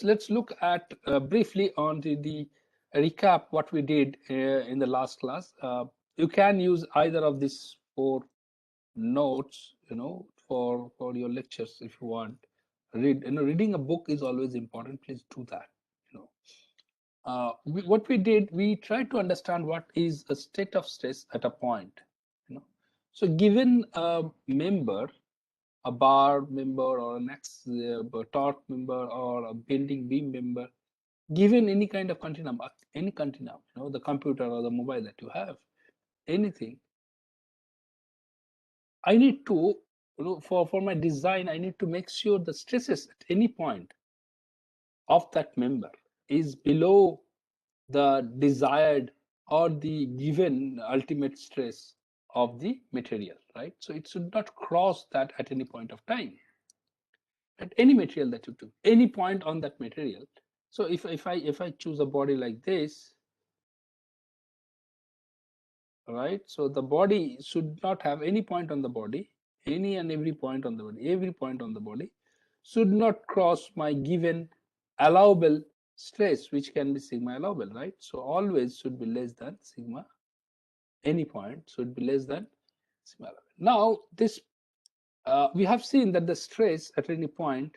let's look at briefly on the recap what we did in the last class. You can use either of these four notes, for your lectures if you want. Reading a book is always important. Please do that. What we did, we tried to understand what is a state of stress at a point. So given a member, a bar member or an torque member or a bending beam member, given any kind of continuum, any continuum, the computer or the mobile that you have, anything, I need to, for my design, I need to make sure the stresses at any point of that member is below the desired or the given ultimate stress of the material, right? So it should not cross that at any point of time. At any material that you do, any point on that material. So if I choose a body like this, right? So the body should not have any point on the body, any and every point on the body, every point on the body should not cross my given allowable stress, which can be sigma allowable, right? So always should be less than sigma. Any point should be less than sigma allowable. Now this we have seen that the stress at any point,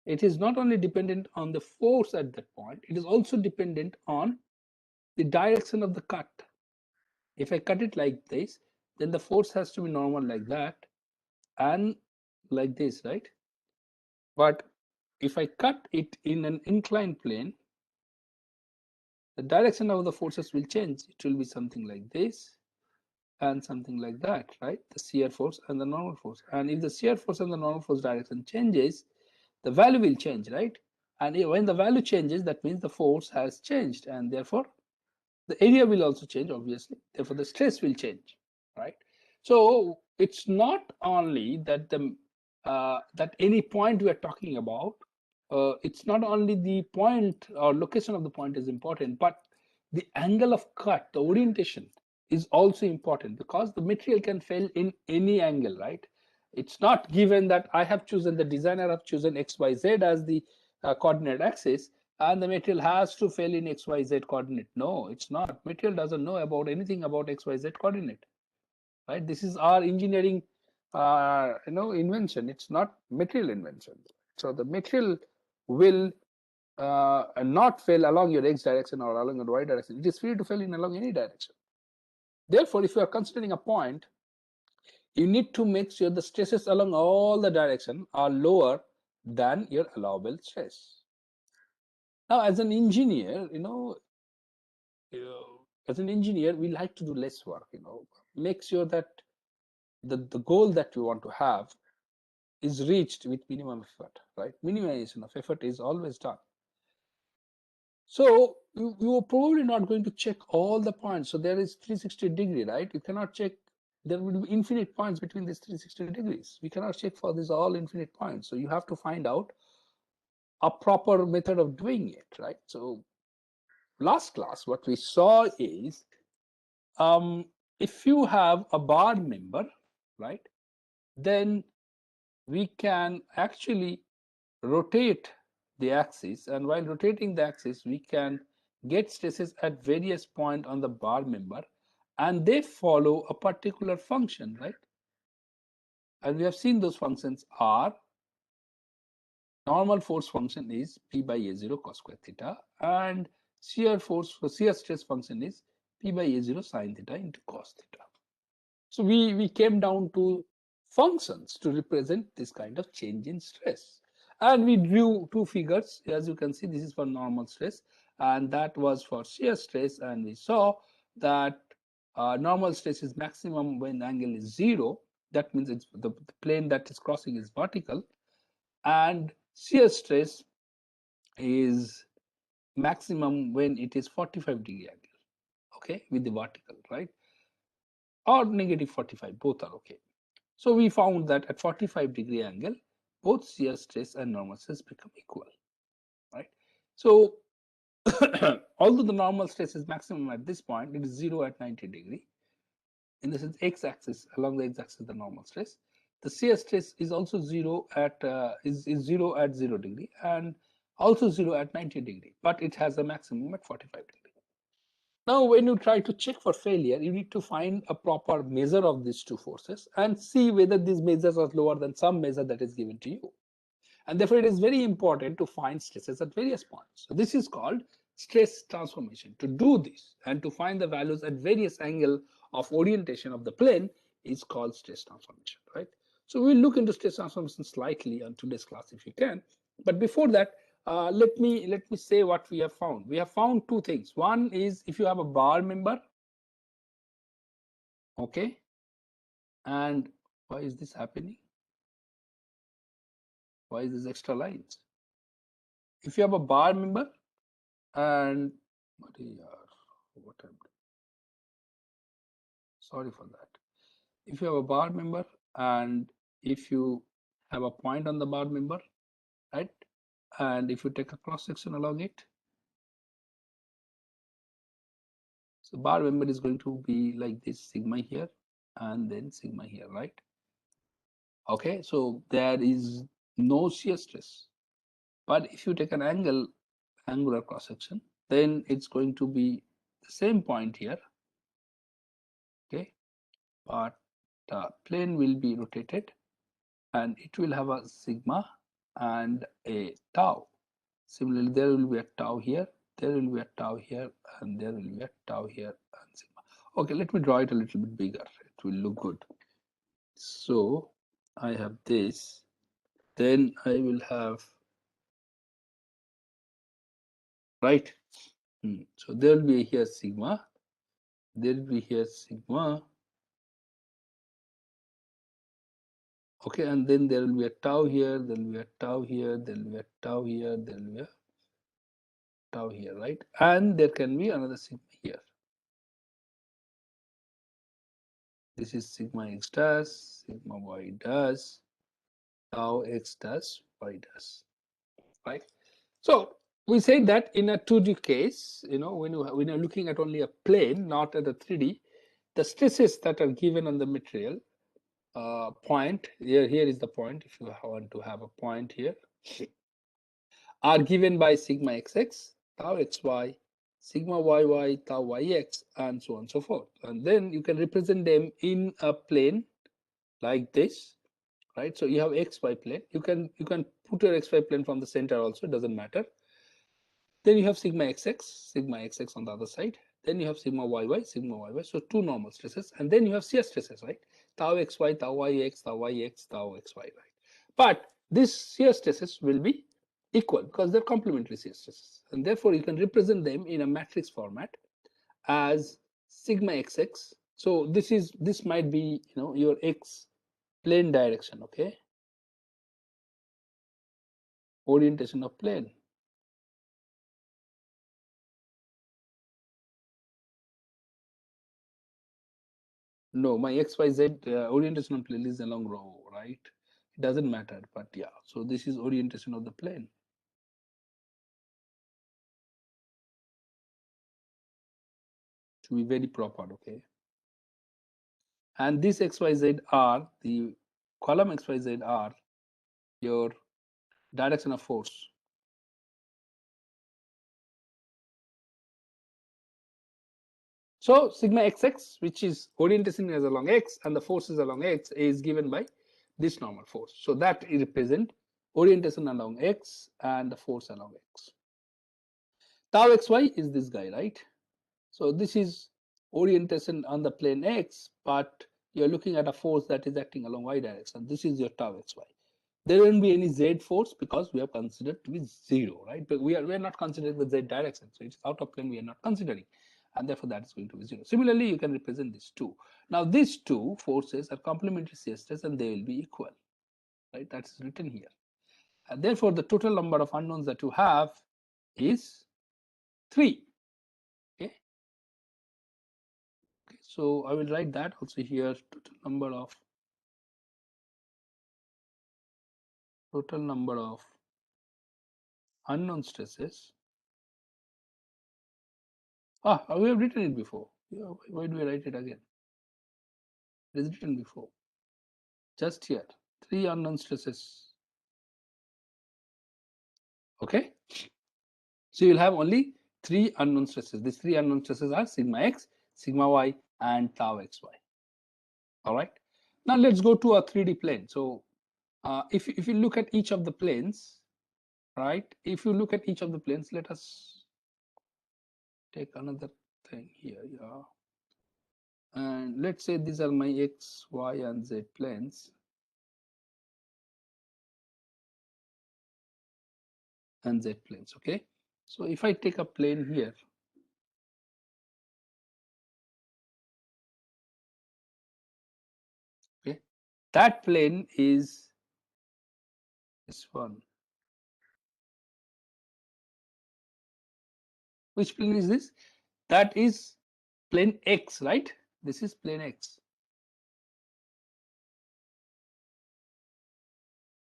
it is not only dependent on the force at that point, it is also dependent on the direction of the cut. If I cut it like this, then the force has to be normal like that and like this, right? But if I cut it in an inclined plane, the direction of the forces will change. It will be something like this and something like that, right? The shear force and the normal force. And if the shear force and the normal force direction changes, the value will change, right? And when the value changes, that means the force has changed, and therefore the area will also change, obviously. Therefore, the stress will change, right? So it's not only that that any point we are talking about, it's not only the point or location of the point is important, but the angle of cut, the orientation is also important, because the material can fail in any angle, right? It's not given that I have chosen, the designer have chosen XYZ as the coordinate axis, and the material has to fail in XYZ coordinate. No, it's not. Material doesn't know about anything about XYZ coordinate, right? This is our engineering, invention. It's not material invention. So the material will not fail along your X direction or along your Y direction. It is free to fail in along any direction. Therefore, if you are considering a point, you need to make sure the stresses along all the direction are lower than your allowable stress. Now, as an engineer, we like to do less work, make sure that the goal that we want to have is reached with minimum effort, right? Minimization of effort is always done. So you are probably not going to check all the points. So there is 360-degree, right? You cannot check. There will be infinite points between these 360 degrees. We cannot check for these all infinite points. So you have to find out a proper method of doing it, right? So last class, what we saw is, if you have a bar member, right, then we can actually rotate the axis, and while rotating the axis, we can get stresses at various points on the bar member, and they follow a particular function, right? And we have seen those functions are: normal force function is P by A0 cos square theta, and shear stress function is P by A0 sin theta into cos theta. So we came down to functions to represent this kind of change in stress. And we drew two figures. As you can see, this is for normal stress, and that was for shear stress. And we saw that normal stress is maximum when angle is 0. That means it's the plane that is crossing is vertical. And shear stress is maximum when it is 45-degree angle, okay, with the vertical, right? Or negative 45, both are okay. So we found that at 45-degree angle, both shear stress and normal stress become equal, right? So although the normal stress is maximum at this point, it is 0 at 90-degree. In the sense, x-axis, along the x-axis, the normal stress. The shear stress is also 0 at 0 at 0-degree, and also 0 at 90°, but it has a maximum at 45°. Now, when you try to check for failure, you need to find a proper measure of these two forces and see whether these measures are lower than some measure that is given to you. And therefore, it is very important to find stresses at various points. So this is called stress transformation. To do this and to find the values at various angle of orientation of the plane is called stress transformation, right? So we'll look into stress transformation slightly on today's class if you can. But before that, let me say what we have found. We have found two things. One is if you have a bar member, okay, and why is this happening? Why is this extra lines? If you have a bar member and what happened? Sorry for that. If you have a bar member and if you have a point on the bar member, right, and if you take a cross section along it, so bar member is going to be like this, sigma here and then sigma here, right? Okay, so there is no shear stress. But if you take an angular cross section, then it's going to be the same point here, okay, but the plane will be rotated and it will have a sigma and a tau. Similarly, there will be a tau here, there will be a tau here, and there will be a tau here and sigma. Okay, let me draw it a little bit bigger. It will look good. So I have this, then I will have, right? So there will be here sigma, there will be here sigma, okay, and then there will be a tau here, there will be a tau here, there will be a tau here, there will be a tau here, right? And there can be another sigma here. This is sigma x dash, sigma y dash, tau x dash, y dash, right? So we say that in a 2D case, when you're looking at only a plane, not at a 3D, the stresses that are given on the material point, here is the point, if you want to have a point here, are given by sigma xx, tau xy, sigma yy, tau yx, and so on and so forth. And then you can represent them in a plane like this, right? So you have xy plane. You can put your xy plane from the center also, it doesn't matter. Then you have sigma xx on the other side. Then you have sigma yy. So two normal stresses, and then you have shear stresses, right? Tau xy, tau yx, tau yx, tau xy, right? But these shear stresses will be equal because they're complementary shear stresses, and therefore you can represent them in a matrix format as sigma xx. So this might be your x plane direction, okay? Orientation of plane. No, my XYZ orientation of plane is along row, right? It doesn't matter, but yeah. So this is orientation of the plane. To be very proper, okay? And this XYZ are, the column XYZ are your direction of force. So sigma xx, which is orientation is along x and the force is along x, is given by this normal force. So that represent orientation along x and the force along x. Tau xy is this guy, right? So this is orientation on the plane x, but you're looking at a force that is acting along y direction. This is your tau xy. There won't be any z force because we have considered to be 0, right? But we are not considering the z direction. So it's out of plane we are not considering. And therefore that is going to be 0. Similarly, you can represent these two. Now these two forces are complementary shear stress and they will be equal, right? That's written here. And therefore the total number of unknowns that you have is 3. Okay. So I will write that also here, total number of unknown stresses. We have written it before. Yeah, why do we write it again? It is written before. Just here, 3 unknown stresses. Okay. So you'll have only three unknown stresses. These three unknown stresses are sigma x, sigma y, and tau xy. All right. Now let's go to a 3D plane. So if you look at each of the planes, right? If you look at each of the planes, let us take another thing here. Yeah. And let's say these are my x, y, and z planes. And z planes. Okay. So if I take a plane here, okay, that plane is this one. Which plane is this? That is plane X, right? This is plane X.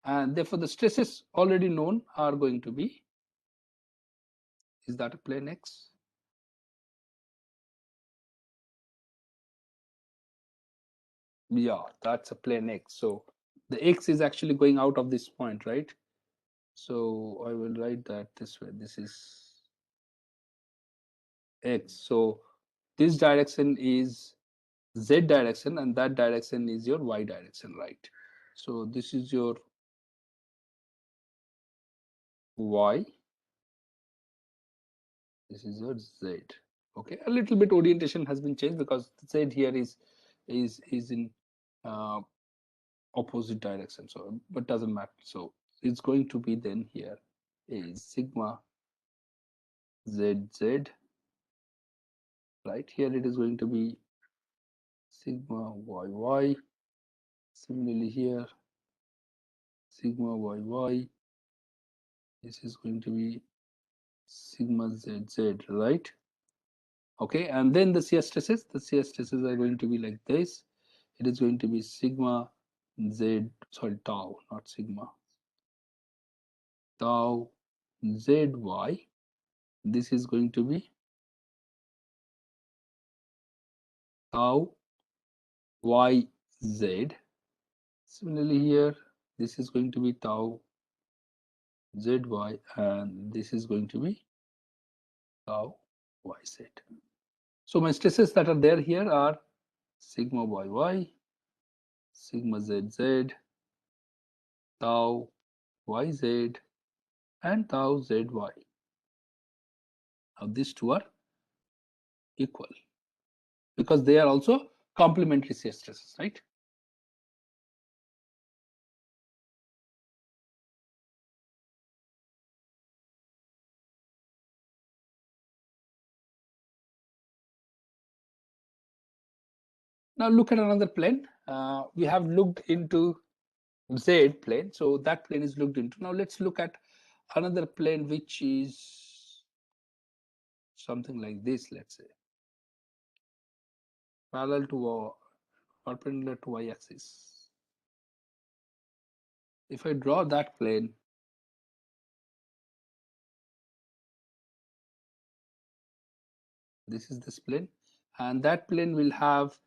And therefore the stresses already known are going to be, is that a plane X? Yeah, that's a plane X. So the X is actually going out of this point, right? So I will write that this way. This is X. So this direction is Z direction and that direction is your Y direction, right? So this is your Y, this is your Z. Okay, a little bit orientation has been changed because Z here is in uh, opposite direction, so but doesn't matter. So it's going to be then here is sigma ZZ, right? Here it is going to be sigma YY. Similarly here sigma YY, this is going to be sigma ZZ, right? Okay, and then the shear stresses, are going to be like this. It is going to be sigma Z, sorry, tau, not sigma, tau ZY. This is going to be tau YZ. Similarly here, this is going to be tau ZY and this is going to be tau YZ. So my stresses that are there here are sigma YY, sigma ZZ, tau YZ, and tau ZY. Now these two are equal because they are also complementary shear stresses, right? Now look at another plane. We have looked into Z plane, so that plane is looked into. Now let's look at another plane which is something like this, let's say, parallel to perpendicular to y-axis. If I draw that plane, this is this plane, and that plane will have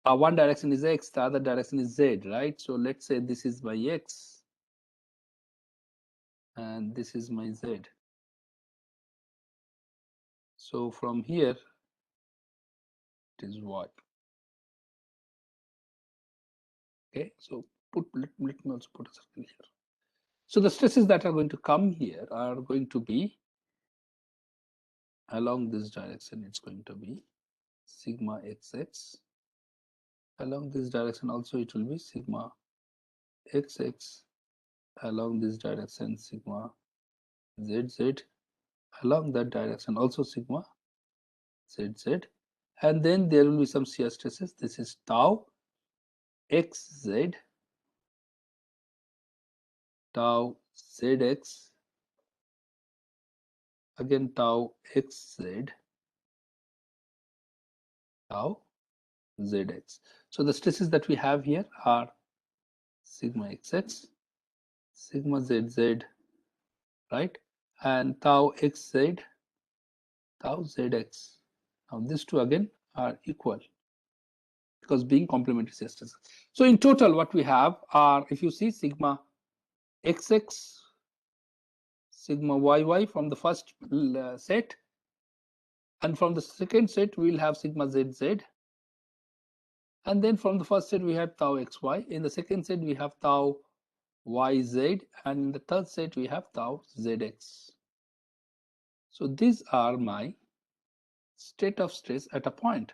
one direction is x, the other direction is z, right? So let's say this is my x and this is my z. So from here it is y. Okay, so let me also put a circle here. So the stresses that are going to come here are going to be along this direction. It's going to be sigma xx. Along this direction also it will be sigma xx. Along this direction sigma zz. Along that direction also sigma zz. And then there will be some shear stresses. This is tau xz, tau zx, again tau xz, tau zx. So the stresses that we have here are sigma xx, sigma zz, right, and tau xz, tau zx. Now these two again are equal because being complementary shear stresses. So in total what we have are, if you see, sigma xx, sigma yy from the first set, and from the second set we'll have sigma zz, and then from the first set we have tau xy, in the second set we have tau yz, and in the third set we have tau zx. So these are my state of stress at a point.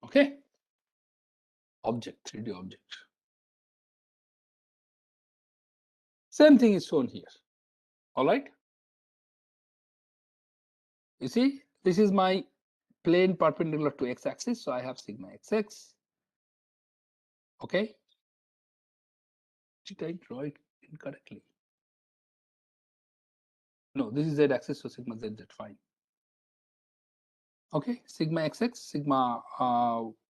Okay, object, 3D object. Same thing is shown here. All right. You see, this is my plane perpendicular to x-axis, so I have sigma xx. Okay. Did I draw it incorrectly? No, this is z-axis, so sigma zz, fine. Okay, sigma xx, sigma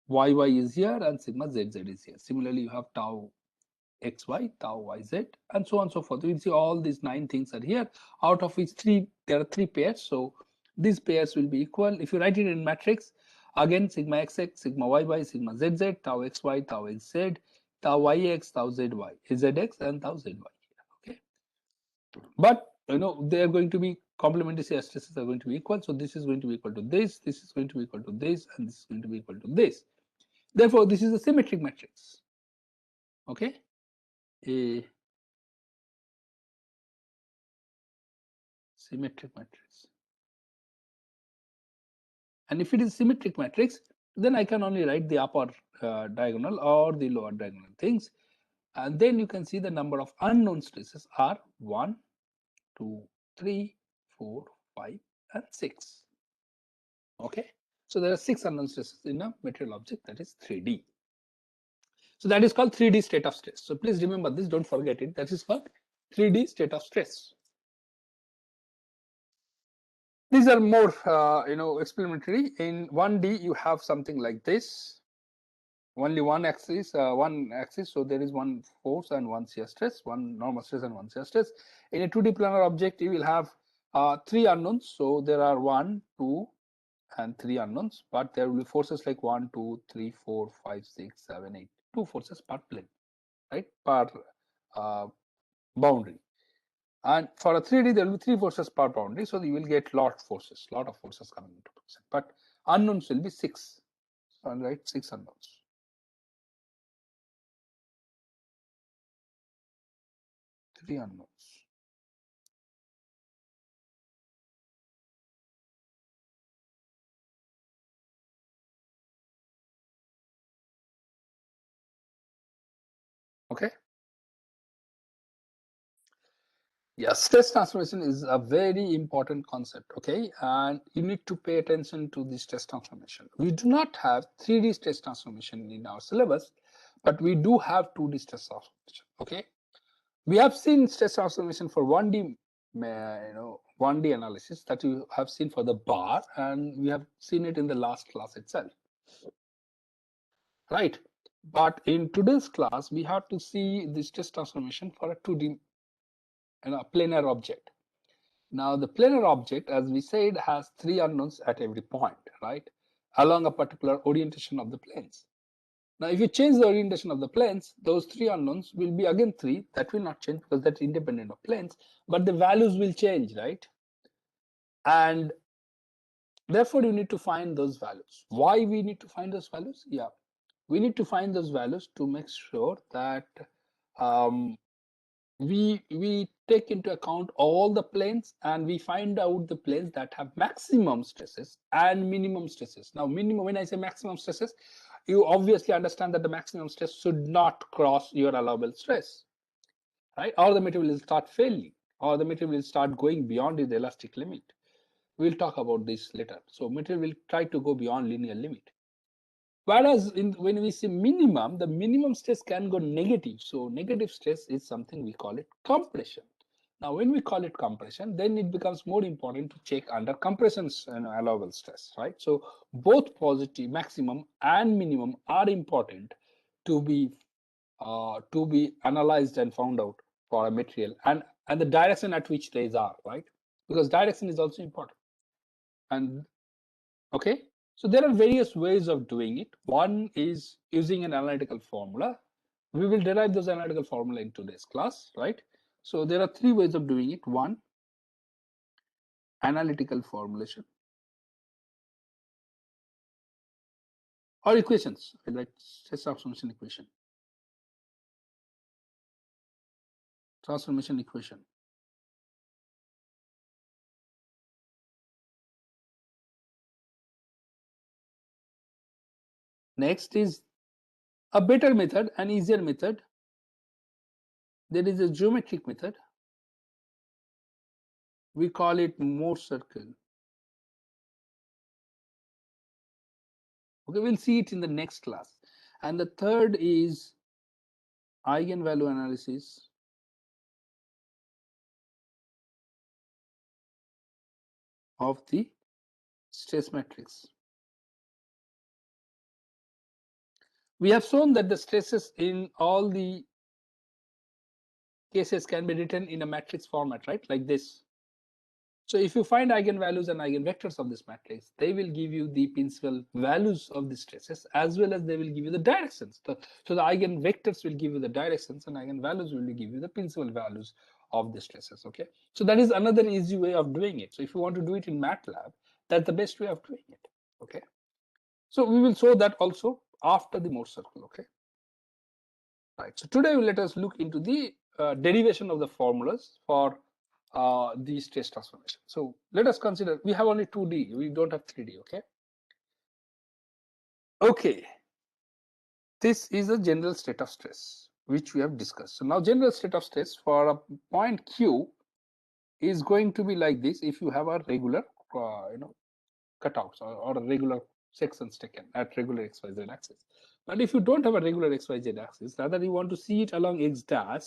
yy is here, and sigma zz is here. Similarly, you have tau xy, tau yz, and so on and so forth. You see all these 9 things are here, out of which there are 3 pairs. So these pairs will be equal. If you write it in matrix, again sigma xx, sigma yy, sigma zz, tau xy, tau xz, tau yx, tau zy, zx, and tau zy. Okay, but you know they are going to be complementary stresses are going to be equal. So this is going to be equal to this is going to be equal to this, and this is going to be equal to this. Therefore, this is a symmetric matrix. Okay, a symmetric matrix. And if it is symmetric matrix, then I can only write the upper diagonal or the lower diagonal things. And then you can see the number of unknown stresses are 1, 2, 3, 4, 5, and 6. Okay. So there are 6 unknown stresses in a material object that is 3D. So that is called 3D state of stress. So please remember this, don't forget it. That is called 3D state of stress. These are more, experimentally. In 1D, you have something like this. Only one axis, so there is one force and one shear stress, one normal stress and one shear stress. In a 2D planar object, you will have 3 unknowns. So there are 1, 2, and 3 unknowns, but there will be forces like 1, 2, 3, 4, 5, 6, 7, 8. 2 forces per plane, right? Per boundary. And for a 3D, there will be 3 forces per boundary, so you will get lot of forces coming into picture. But unknowns will be 6, right? 6 unknowns. 3 unknowns. Okay. Yes, stress transformation is a very important concept. Okay, and you need to pay attention to the stress transformation. We do not have 3D stress transformation in our syllabus, but we do have 2D stress transformation. Okay, we have seen stress transformation for 1D, 1D analysis that you have seen for the bar, and we have seen it in the last class itself, right? But in today's class, we have to see the stress transformation for a 2D planar object. Now, the planar object, as we said, has 3 unknowns at every point, right? Along a particular orientation of the planes. Now, if you change the orientation of the planes, those 3 unknowns will be again 3. That will not change because that's independent of planes, but the values will change, right? And therefore, you need to find those values. Why we need to find those values? Yeah, we need to find those values to make sure that we take into account all the planes, and we find out the planes that have maximum stresses and minimum stresses. Now, minimum, when I say maximum stresses, you obviously understand that the maximum stress should not cross your allowable stress, right? Or the material will start failing, or the material will start going beyond its elastic limit. We'll talk about this later. So material will try to go beyond linear limit. Whereas when we say minimum, the minimum stress can go negative. So negative stress is something we call it compression. Now, when we call it compression, then it becomes more important to check under compression's allowable stress, right? So both positive maximum and minimum are important to be analyzed and found out for a material, and the direction at which they are, right? Because direction is also important. And okay. So there are various ways of doing it. One is using an analytical formula. We will derive those analytical formula in today's class, right? So there are three ways of doing it. One, analytical formulation or equations, like stress transformation equation. Transformation equation. Next is a better method, an easier method. There is a geometric method. We call it Mohr circle. Okay, we'll see it in the next class. And the third is eigenvalue analysis of the stress matrix. We have shown that the stresses in all the cases can be written in a matrix format, right? Like this. So if you find eigenvalues and eigenvectors of this matrix, they will give you the principal values of the stresses, as well as they will give you the directions. So the eigenvectors will give you the directions and eigenvalues will give you the principal values of the stresses. Okay. So that is another easy way of doing it. So if you want to do it in MATLAB, that's the best way of doing it. Okay. So we will show that also after the Mohr circle. Okay. Right. So today let us look into the derivation of the formulas for the stress transformation. So let us consider we have only 2D, we don't have 3D. Okay. Okay. This is a general state of stress which we have discussed. So now general state of stress for a point Q is going to be like this if you have a regular cutouts or a regular sections taken at regular XYZ axis. But if you don't have a regular XYZ axis, rather you want to see it along X dash,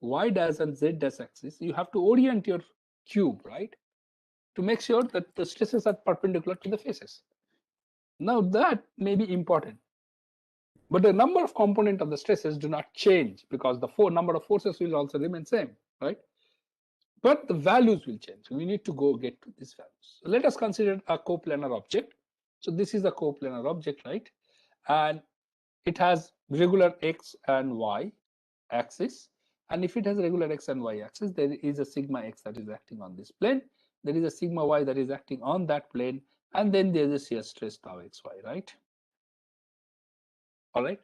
Y dash and Z dash axis, you have to orient your cube, right? To make sure that the stresses are perpendicular to the faces. Now that may be important, but the number of component of the stresses do not change because the number of forces will also remain same, right? But the values will change. We need to go get to these values. So let us consider a coplanar object. So this is a coplanar object, right? And it has regular X and Y axis. And if it has regular X and Y axis, there is a sigma X that is acting on this plane. There is a sigma Y that is acting on that plane. And then there is a shear stress tau XY, right? All right.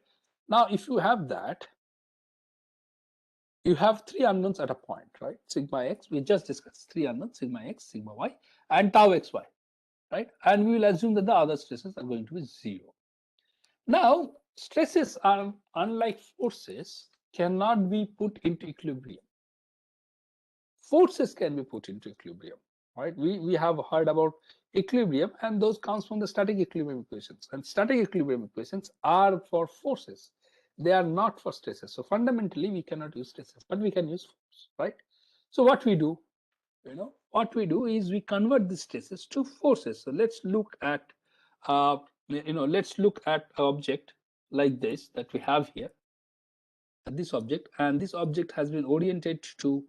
Now, if you have that, you have three unknowns at a point, right? Sigma X, we just discussed three unknowns, sigma X, sigma Y, and tau XY, right? And we will assume that the other stresses are going to be zero. Now, stresses are, unlike forces, cannot be put into equilibrium. Forces can be put into equilibrium, right? We have heard about equilibrium, and those comes from the static equilibrium equations. And static equilibrium equations are for forces. They are not for stresses. So fundamentally, we cannot use stresses, but we can use force, right? So what we do, what we do is we convert the stresses to forces. So let's look at, let's look at an object like this that we have here, this object, and this object has been oriented to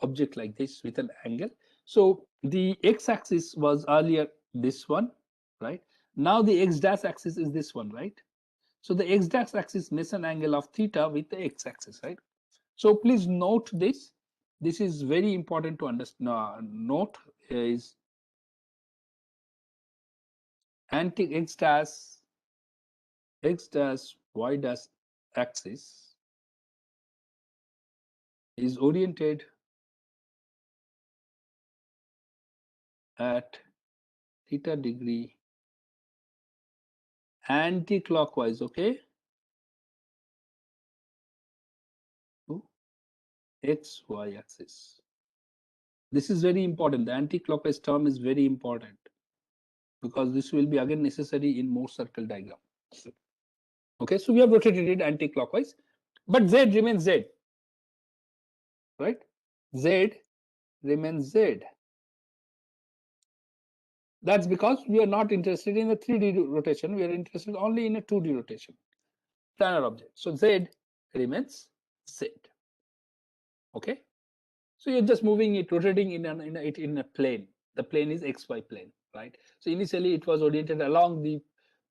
object like this with an angle. So the x-axis was earlier this one, right? Now the x dash axis is this one, right? So the x dash axis makes an angle of theta with the x-axis, right? So please note this. This is very important to understand. Note is anti x dash y dash axis is oriented at theta degree anti-clockwise, okay, to xy axis. This is very important. The anti-clockwise term is very important because this will be again necessary in Mohr circle diagram. Okay, so we have rotated it anti-clockwise, but z remains z, right? Z remains z. That's because we are not interested in a 3D rotation. We are interested only in a 2D rotation, planar object. So z remains z. Okay. So you're just moving it, rotating in a plane. The plane is xy plane, right? So initially it was oriented along the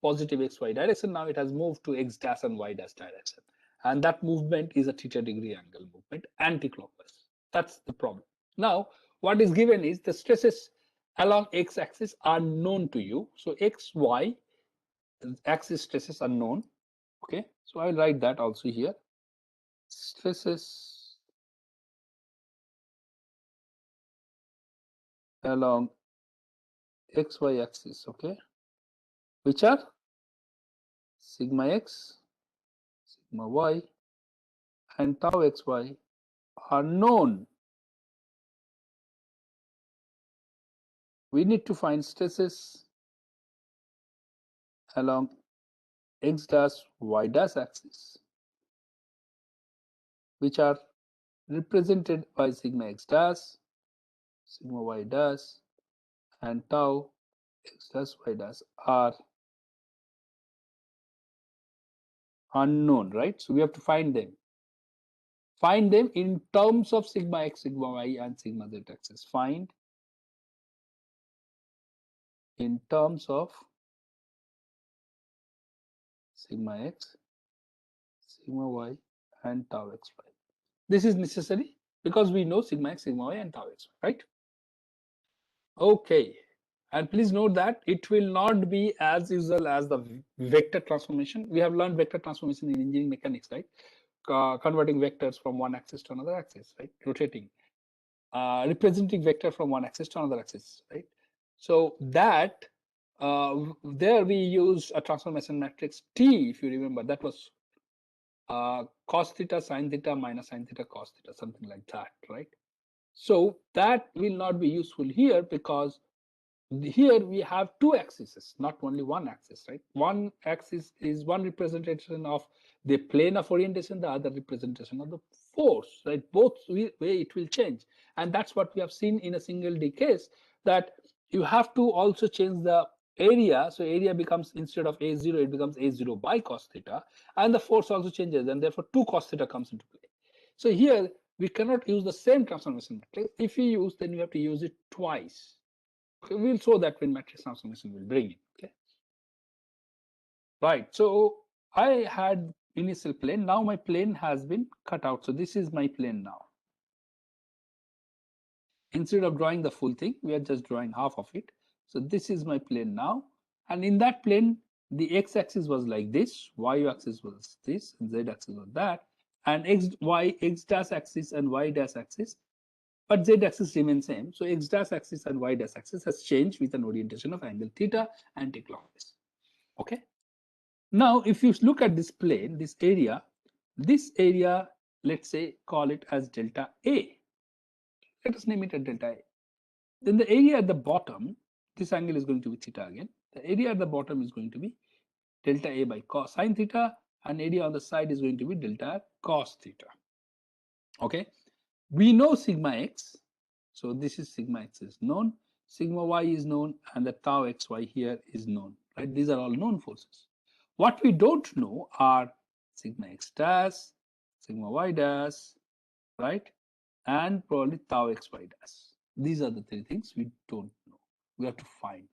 positive xy direction. Now it has moved to x dash and y dash direction. And that movement is a theta degree angle movement anti-clockwise. That's the problem. Now, what is given is the stresses along x-axis are known to you. So x, y axis stresses are known. Okay, so I will write that also here. Stresses along xy axis, okay, which are sigma x, sigma y, and tau xy are known. We need to find stresses along x dash y dash axis, which are represented by sigma x dash, sigma y dash, and tau x dash y dash are unknown, right? So we have to find them. Find them in terms of sigma x, sigma y, and sigma z axis. Find in terms of sigma x, sigma y, and tau xy. This is necessary because we know sigma x, sigma y, and tau xy, right? Okay. And please note that it will not be as usual as the vector transformation. We have learned vector transformation in engineering mechanics, right? Converting vectors from one axis to another axis, right? Rotating, representing vector from one axis to another axis, right? So that there we used a transformation matrix T, if you remember, that was cos theta, sin theta, minus sin theta, cos theta, something like that, right? So that will not be useful here because here we have two axes, not only one axis, right? One axis is one representation of the plane of orientation, the other representation of the force, right? Both way it will change. And that's what we have seen in a single D case, that you have to also change the area. So area becomes, instead of A0, it becomes A0 by cos theta. And the force also changes, and therefore 2 cos theta comes into play. So here we cannot use the same transformation matrix. If we use, then we have to use it twice. Okay, we'll show that when matrix transformation will bring it. Okay, right. So I had initial plane. Now my plane has been cut out. So this is my plane now. Instead of drawing the full thing, we are just drawing half of it. So this is my plane now. And in that plane, the x-axis was like this, y-axis was this, and z-axis was that, and x dash axis and y dash axis, but z-axis remains same. So x dash axis and y dash axis has changed with an orientation of angle theta anti-clockwise. Okay. Now, if you look at this plane, this area, let's say, call it as delta A. Let us name it as delta A. Then the area at the bottom, this angle is going to be theta again. The area at the bottom is going to be delta A by cos sine theta, and area on the side is going to be delta cos theta. Okay. We know sigma x. So this is sigma x is known, sigma y is known, and the tau xy here is known, right? These are all known forces. What we don't know are sigma x dash, sigma y dash, right? And probably tau xy dash. These are the three things we don't know. We have to find.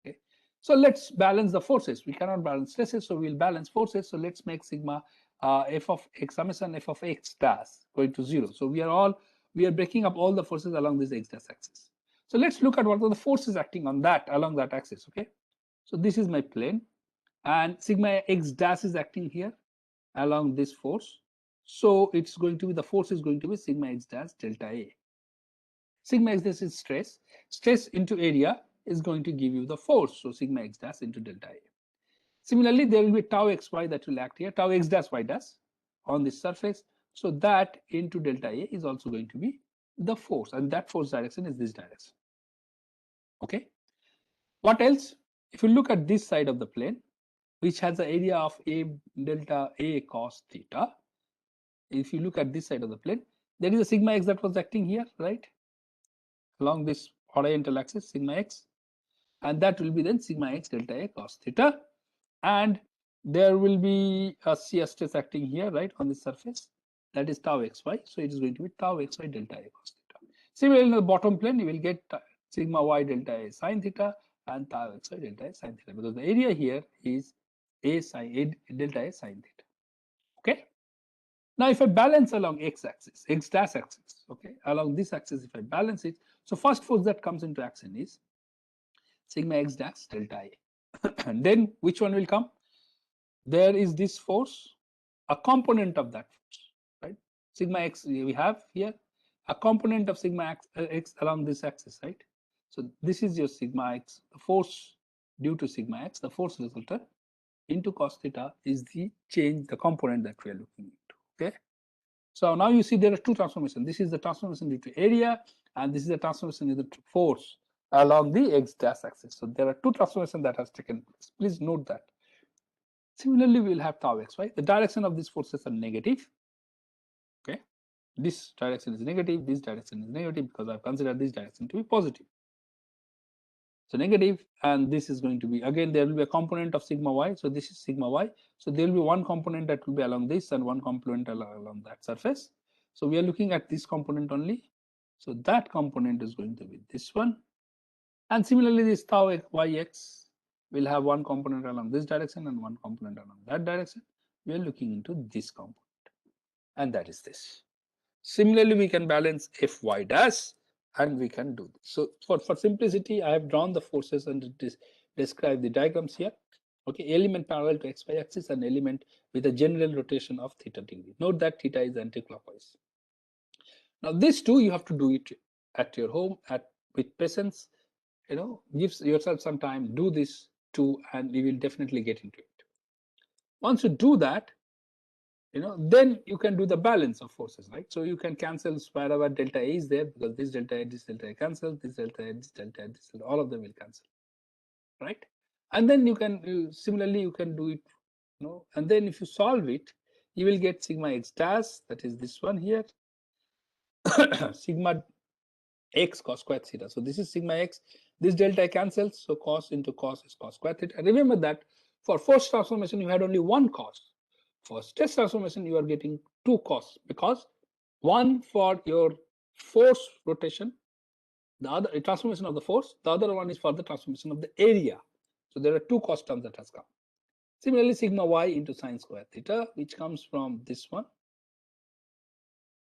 Okay. So let's balance the forces. We cannot balance stresses, so we'll balance forces. So let's make sigma f of x, summation f of x dash going to 0. So we are breaking up all the forces along this x dash axis. So let's look at what are the forces acting on that along that axis. Okay. So this is my plane, and sigma x dash is acting here along this force. So it's going to be, the force is going to be sigma x dash delta A. Sigma x dash is stress. Stress into area is going to give you the force. So sigma x dash into delta A. Similarly, there will be tau xy that will act here, tau x dash y dash on this surface. So that into delta A is also going to be the force, and that force direction is this direction. Okay. What else? If you look at this side of the plane, which has the area of A delta A cos theta, if you look at this side of the plane, there is a sigma x that was acting here, right? Along this horizontal axis, sigma x, and that will be then sigma x delta A cos theta. And there will be a shear stress acting here, right, on the surface. That is tau xy. So it is going to be tau xy delta A cos theta. Similarly, in the bottom plane, you will get sigma y delta A sin theta and tau xy delta s sine theta, because the area here is delta s sine theta. Okay. Now, if I balance along x-axis, x dash axis, okay, along this axis, if I balance it, so first force that comes into action is sigma x dash delta a. And then which one will come? There is this force, a component of that force, right? Sigma x we have here, a component of sigma x along this axis, right? So this is your sigma x, the force due to sigma x, the force resultant into cos theta is the change, the component that we are looking into. Okay. So now you see there are two transformations. This is the transformation due to area, and this is the transformation due to force along the x dash axis. So there are two transformations that has taken place. Please note that. Similarly, we will have tau xy. The direction of these forces are negative. Okay, this direction is negative. This direction is negative because I've considered this direction to be positive. So negative, and this is going to be, again, there will be a component of sigma y. So this is sigma y. So there will be one component that will be along this and one component along that surface. So we are looking at this component only. So that component is going to be this one. And similarly, this tau yx will have one component along this direction and one component along that direction. We are looking into this component, and that is this. Similarly, we can balance fy dash, and we can do this. So for simplicity, I have drawn the forces and describe the diagrams here. Okay, element parallel to xy axis and element with a general rotation of theta degree. Note that theta is anti-clockwise. Now these two you have to do it at your home with patience. You know, give yourself some time, do this too, and you will definitely get into it. Once you do that, you know, then you can do the balance of forces, right? So you can cancel wherever delta A is there, because this delta A cancel, this delta A, this delta A, this delta, all of them will cancel, right? And then you can similarly you can do it, you know, and then if you solve it, you will get sigma x dash, that is this one here, sigma x cos square theta. So this is sigma x. This delta cancels, so cos into cos is cos square theta. And remember that for force transformation you had only one cos. For stress transformation you are getting two cos, because one for your force rotation, the other transformation of the force, the other one is for the transformation of the area. So there are two cos terms that has come. Similarly, sigma y into sine square theta, which comes from this one.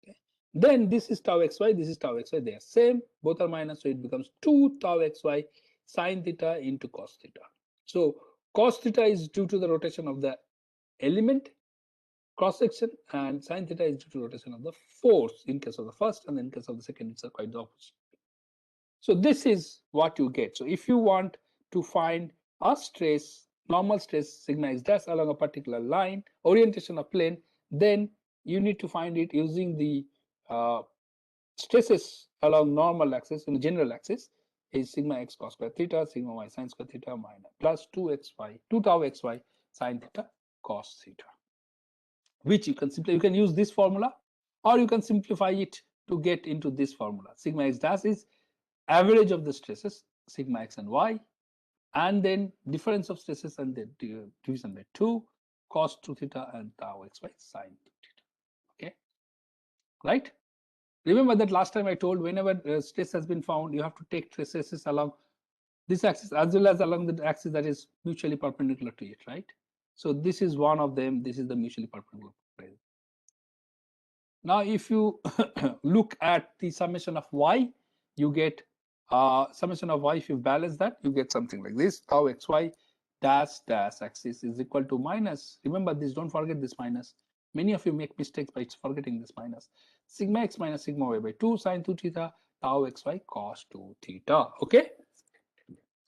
Okay. Then this is tau xy, this is tau xy, they are same, both are minus, so it becomes 2 tau xy sine theta into cos theta. So cos theta is due to the rotation of the element cross section, and sine theta is due to rotation of the force in case of the first, and in case of the second, it's quite the opposite. So this is what you get. So if you want to find a stress, normal stress sigma x dash along a particular line, orientation of plane, then you need to find it using the stresses along normal axis, in the general axis, is sigma x cos square theta, sigma y sine square theta minus plus 2 tau xy sine theta cos theta, which you can use this formula, or you can simplify it to get into this formula. Sigma x dash is average of the stresses, sigma x and y, and then difference of stresses and the division by 2 cos 2 theta and tau xy sine 2 theta. Okay, right? Remember that last time I told, whenever stress has been found, you have to take stresses along this axis as well as along the axis that is mutually perpendicular to it, right? So this is one of them. This is the mutually perpendicular. Now, if you look at the summation of y, you get summation of y. If you balance that, you get something like this: tau xy dash dash axis is equal to minus. Remember this, don't forget this minus. Many of you make mistakes by forgetting this minus. Sigma x minus sigma y by 2 sine 2 theta tau xy cos 2 theta. Okay,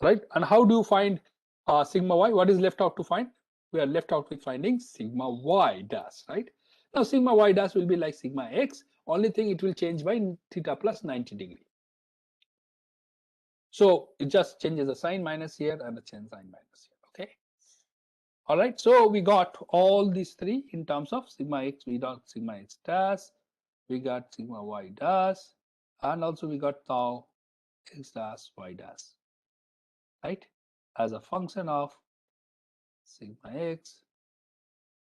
right? And how do you find sigma y? What is left out to find? We are left out with finding sigma y dash, right? Now sigma y dash will be like sigma x, only thing it will change by theta plus 90 degree. So it just changes the sign minus here and the change sign minus here, okay? All right, so we got all these three in terms of sigma x, we got sigma x dash, we got sigma y dash, and also we got tau x dash y dash, right? As a function of sigma x,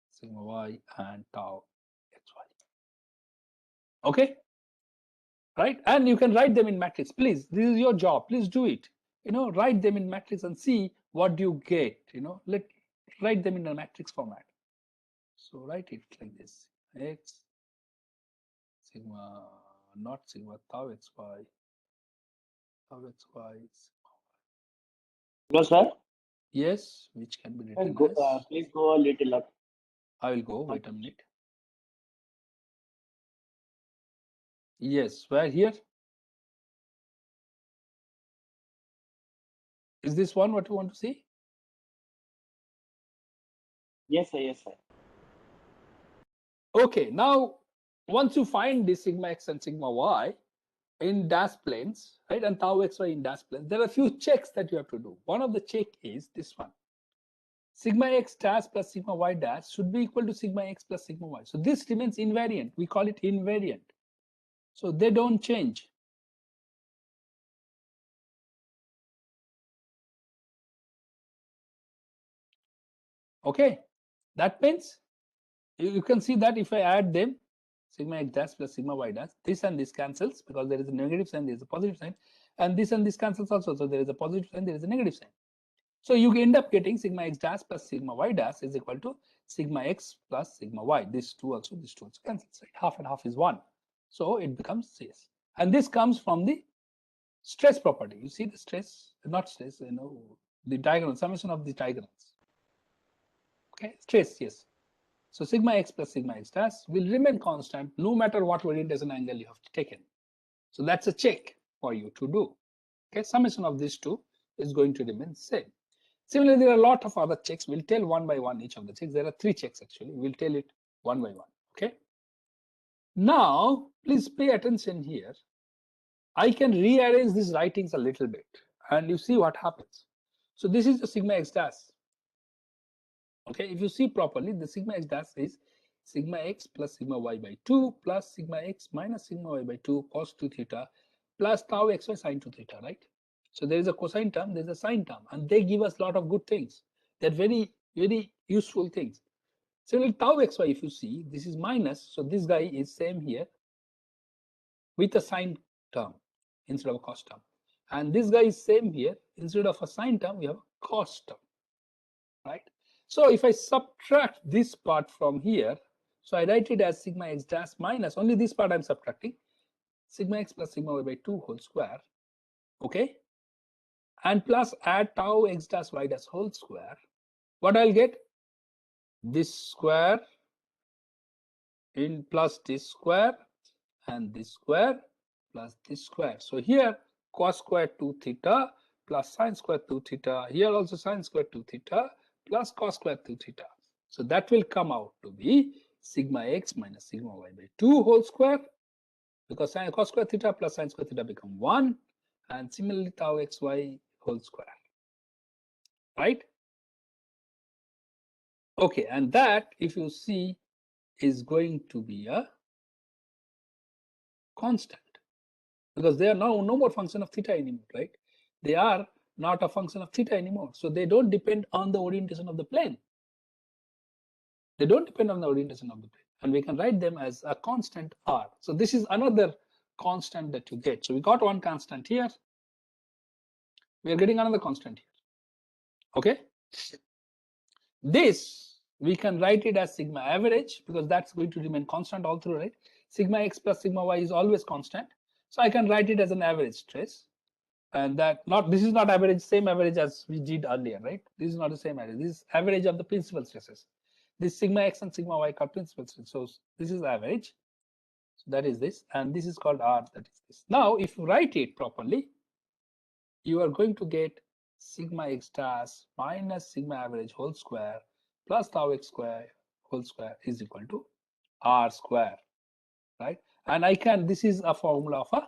sigma y, and tau xy. Okay, right? And you can write them in matrix. Please, this is your job. Please do it. write them in matrix and see what do you get. Let write them in a matrix format. So write it like this: x sigma, not sigma, tau xy, tau xy. No, sir. Yes, which can be Sir, written go, as, please go a little up. I will go, Up. wait a minute. Yes, where here? Is this one what you want to see? Yes, sir. Yes, sir. Okay, now once you find this sigma x and sigma y in dash planes, right, and tau xy in dash planes, there are a few checks that you have to do. One of the check is this one: sigma x dash plus sigma y dash should be equal to sigma x plus sigma y. So this remains invariant. We call it invariant. So they don't change. Okay, that means you can see that if I add them, sigma x dash plus sigma y dash, this and this cancels because there is a negative sign, there is a positive sign, and this cancels also. So there is a positive sign, there is a negative sign. So you end up getting sigma x dash plus sigma y dash is equal to sigma x plus sigma y. This two also cancels. Right? Half and half is 1. So it becomes CS. And this comes from the stress property. You see the stress, not stress, the diagonal, summation of the diagonals. Okay, stress, yes. So sigma x plus sigma x dash will remain constant no matter what orientation angle you have taken. So that's a check for you to do. Okay, summation of these two is going to remain same. Similarly, there are a lot of other checks. We'll tell one by one each of the checks. There are 3 checks actually. We'll tell it one by one. Okay. Now, please pay attention here. I can rearrange these writings a little bit and you see what happens. So this is the sigma x dash. Okay, if you see properly, the sigma x dash is sigma x plus sigma y by 2 plus sigma x minus sigma y by 2 cos 2 theta plus tau xy sine 2 theta, right? So there is a cosine term, there is a sine term, and they give us a lot of good things. They're very, very useful things. Similarly, tau xy, if you see, this is minus, so this guy is same here with a sine term instead of a cos term. And this guy is same here, instead of a sine term, we have a cos term, right? So if I subtract this part from here, so I write it as sigma x dash minus, only this part I'm subtracting, sigma x plus sigma y by 2 whole square, okay? And plus add tau x dash y dash whole square. What I'll get? This square in plus this square and this square plus this square. So here cos square 2 theta plus sine square 2 theta. Here also sine square 2 theta plus cos square 2 theta. So that will come out to be sigma x minus sigma y by 2 whole square, because sine cos square theta plus sine square theta become 1, and similarly tau xy whole square, right? Okay, and that, if you see, is going to be a constant, because they are now no more function of theta anymore, right? They are not a function of theta anymore. So they don't depend on the orientation of the plane. They don't depend on the orientation of the plane. And we can write them as a constant r. So this is another constant that you get. So we got one constant here. We are getting another constant here. Okay. This we can write it as sigma average, because that's going to remain constant all through, right? Sigma x plus sigma y is always constant. So I can write it as an average stress. And that this is not average, same average as we did earlier, right? This is not the same average. This is average of the principal stresses. This sigma x and sigma y are principal stresses. So this is average. So that is this, and this is called R. That is this. Now, if you write it properly, you are going to get sigma x dash minus sigma average whole square plus tau x square whole square is equal to R square, right? And I can, this is a formula of a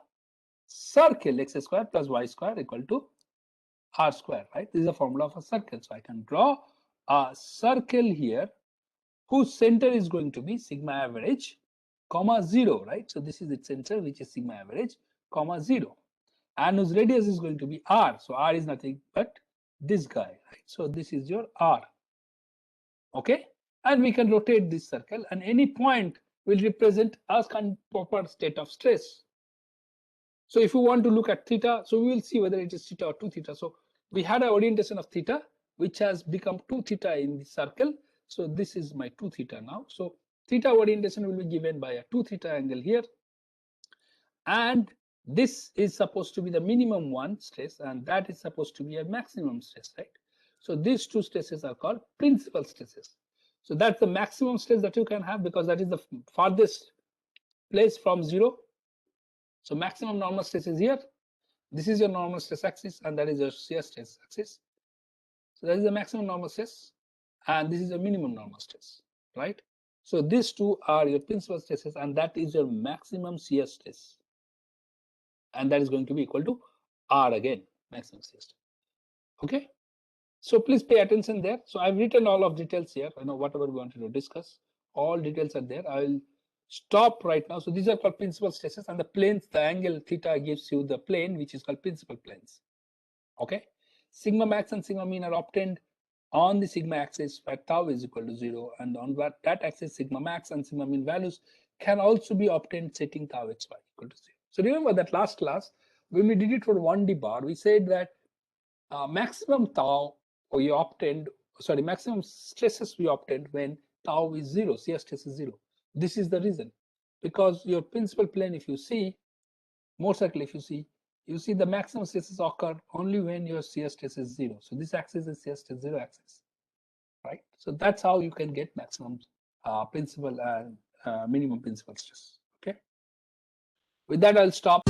circle, x square plus y square equal to R square, right? This is a formula of a circle. So I can draw a circle here whose center is going to be sigma average, comma 0, right? So this is its center, which is sigma average, comma 0. And whose radius is going to be R. So R is nothing but this guy, right? So this is your R. Okay? And we can rotate this circle, and any point will represent a proper state of stress. So if you want to look at theta, so we will see whether it is theta or 2 theta. So we had an orientation of theta, which has become 2 theta in the circle. So this is my 2 theta now. So theta orientation will be given by a 2 theta angle here. And this is supposed to be the minimum one stress, and that is supposed to be a maximum stress, right? So these two stresses are called principal stresses. So that's the maximum stress that you can have, because that is the farthest place from zero. So maximum normal stress is here. This is your normal stress axis, and that is your shear stress axis. So that is the maximum normal stress, and this is your minimum normal stress, right? So these two are your principal stresses, and that is your maximum shear stress. And that is going to be equal to R again, maximum shear stress. Okay. So please pay attention there. So I've written all of details here. Whatever we wanted to discuss, all details are there. I will stop right now. So these are called principal stresses, and the planes, the angle theta gives you the plane, which is called principal planes. Okay. Sigma max and sigma mean are obtained on the sigma axis where tau is equal to 0, and on that axis sigma max and sigma mean values can also be obtained setting tau hy equal to 0. So remember that last class when we did it for 1D bar, we said that maximum tau we obtained, maximum stresses we obtained when tau is 0, shear stress is 0. This is the reason, because your principal plane, if you see, motorcycle, if you see the maximum stresses occur only when your shear stress is 0. So this axis is shear stress 0 axis, right? So that's how you can get maximum principal and minimum principal stress. Okay. With that, I'll stop.